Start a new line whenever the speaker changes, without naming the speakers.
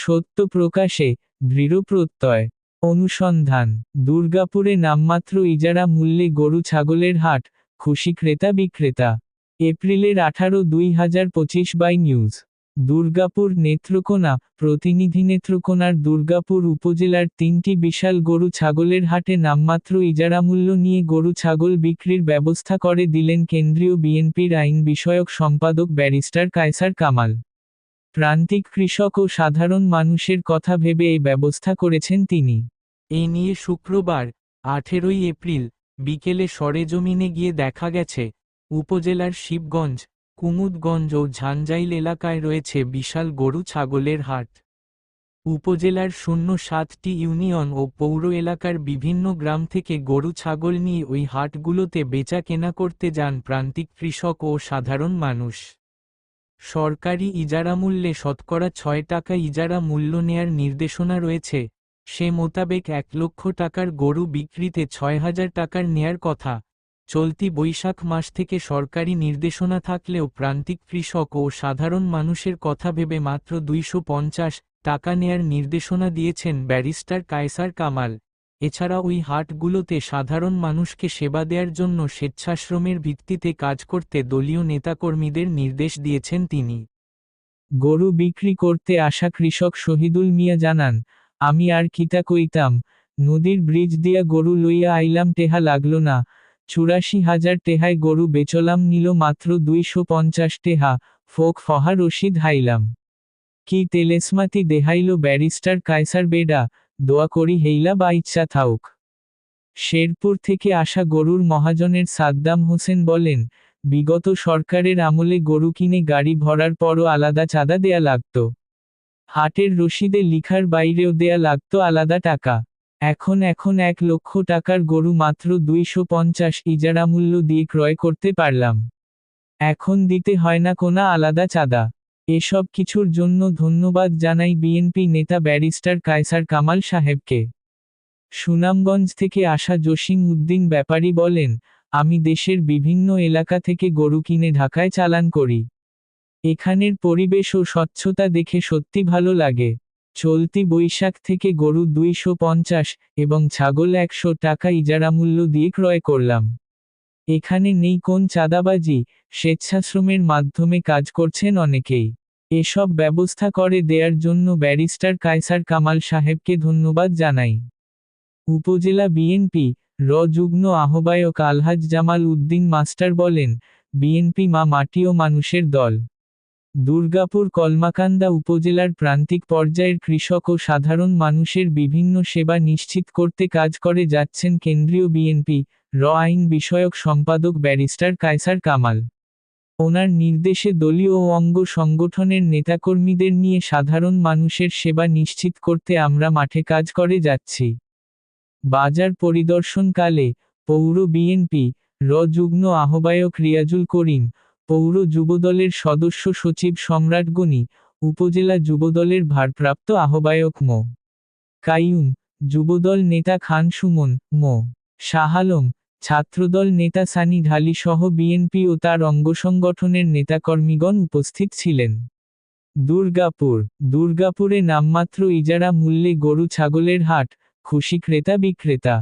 সত্য প্রকাশে দৃঢ় প্রত্যয়। অনুসন্ধান: দুর্গাপুরে নামমাত্র ইজারা মূল্যে গরু ছাগলের হাট, খুশি ক্রেতা বিক্রেতা। এপ্রিলের 18, 2025 বাই নিউজ। দুর্গাপুর নেত্রকোনা প্রতিনিধি: নেত্রকোনার দুর্গাপুর উপজেলার 3টি বিশাল গরু ছাগলের হাটে নামমাত্র ইজারামূল্য নিয়ে গরু ছাগল বিক্রির ব্যবস্থা করে দিলেন কেন্দ্রীয় বিএনপির আইন বিষয়ক সম্পাদক ব্যারিস্টার কায়সার কামাল। প্রান্তিক কৃষক ও সাধারণ মানুষের কথা ভেবে এই ব্যবস্থা করেছেন তিনি।
এ নিয়ে শুক্রবার 18 এপ্রিল বিকেলে সরেজমিনে গিয়ে দেখা গেছে, উপজেলার শিবগঞ্জ, কুমুদগঞ্জ ও ঝাঞ্জাইল এলাকায় রয়েছে বিশাল গরু ছাগলের হাট। উপজেলার 07টি ইউনিয়ন ও পৌর এলাকার বিভিন্ন গ্রাম থেকে গরু ছাগল নিয়ে ওই হাটগুলোতে বেচা কেনা করতে যান প্রান্তিক কৃষক ও সাধারণ মানুষ। সরকারি ইজারামূল্যে শতকরা 6 টাকা ইজারা মূল্য নেয়ার নির্দেশনা রয়েছে। সে মোতাবেক 1 লক্ষ টাকার গরু বিক্রিতে 6,000 টাকার নেয়ার কথা। চলতি বৈশাখ মাস থেকে সরকারি নির্দেশনা থাকলেও প্রান্তিক কৃষক ও সাধারণ মানুষের কথা ভেবে মাত্র 250 টাকা নেয়ার নির্দেশনা দিয়েছেন ব্যারিস্টার কায়সার কামাল। এছাড়া ওই হাটগুলোতে সাধারণ মানুষকে সেবা দেওয়ার জন্য স্বেচ্ছাশ্রমের ভিত্তিতে কাজ করতে দলীয় নেতাকর্মীদের নির্দেশ দিয়েছেন তিনি।
গরু বিক্রি করতে আসা কৃষক শহীদুল মিয়া জানান, আমি আর কিতা কইতাম, নদীর ব্রিজ দিয়া গরু লইয়া আইলাম, টেহা লাগলো না। 84,000 টেহায় গরু বেচলাম, নিল মাত্র 250 টেহা। ফোক ফহা রশিদ হাইলাম। কি তেলেসমাতি দেহাইল ব্যারিস্টার কায়সার বেডা, দোয়া করি হেইলা বা ইচ্ছা থাউক। শেরপুর থেকে আসা গরুর মহাজনের সাদ্দাম হোসেন বলেন, বিগত সরকারের আমলে গরু কিনে গাড়ি ভরার পরও আলাদা চাঁদা দেয়া লাগত। হাটের রসিদে লিখার বাইরেও দেয়া লাগত আলাদা টাকা। এখন 1 লক্ষ টাকার গরু মাত্র 250 ইজারামূল্য দিয়ে ক্রয় করতে পারলাম। এখন দিতে হয় না কোনো আলাদা চাঁদা। এসব কিছুর জন্য ধন্যবাদ জানাই বিএনপি নেতা ব্যারিস্টার কায়সার কামাল সাহেবকে। সুনামগঞ্জ থেকে আসা জসিম উদ্দিন ব্যাপারী বলেন, আমি দেশের বিভিন্ন এলাকা থেকে গরু কিনে ঢাকায় চালান করি। এখানের পরিবেশ ও স্বচ্ছতা দেখে সত্যি ভালো লাগে। চলতি বৈশাখ থেকে গরু 250 এবং ছাগল 100 টাকা ইজারামূল্য দিয়ে ক্রয় করলাম। এখানে নেই কোন চাঁদাবাজি, স্বেচ্ছাশ্রমের মাধ্যমে কাজ করছেন অনেকেই। এসব ব্যবস্থা করে দেয়ার জন্য ব্যারিস্টার কায়সার কামাল সাহেবকে ধন্যবাদ জানাই। উপজেলা বিএনপি যুগ্ম আহ্বায়ক আলহাজ জামাল উদ্দিন মাস্টার বলেন, বিএনপি মাটি ও মানুষের দল। দুর্গাপুর কলমাকান্দা উপজেলার প্রান্তিক পর্যায়ের কৃষক ও সাধারণ মানুষের বিভিন্ন সেবা নিশ্চিত করতে কাজ করে যাচ্ছেন কেন্দ্রীয় বিএনপি আইন বিষয়ক সম্পাদক ব্যারিস্টার কায়সার কামাল। ওনার নির্দেশে দলীয় ও অঙ্গ সংগঠনের নেতাকর্মীদের নিয়ে সাধারণ মানুষের সেবা নিশ্চিত করতে আমরা মাঠে কাজ করে যাচ্ছি। বাজার পরিদর্শনকালে পৌর বিএনপি যুগ্ম আহ্বায়ক রিয়াজুল করিম, পৌর যুবদলের সদস্য সচিব সম্রাট গনি, উপজেলা যুবদলের ভারপ্রাপ্ত আহ্বায়ক মো. কাইয়ুম, যুবদল নেতা খান সুমন, মো. শাহ আলম, ছাত্রদল নেতা সানি ঢালি সহ বিএনপি ও তার অঙ্গসংগঠনের নেতাকর্মীগণ উপস্থিত ছিলেন। দুর্গাপুরে নামমাত্র ইজারা মূল্যে গরু ছাগলের হাট, খুশি ক্রেতা বিক্রেতা।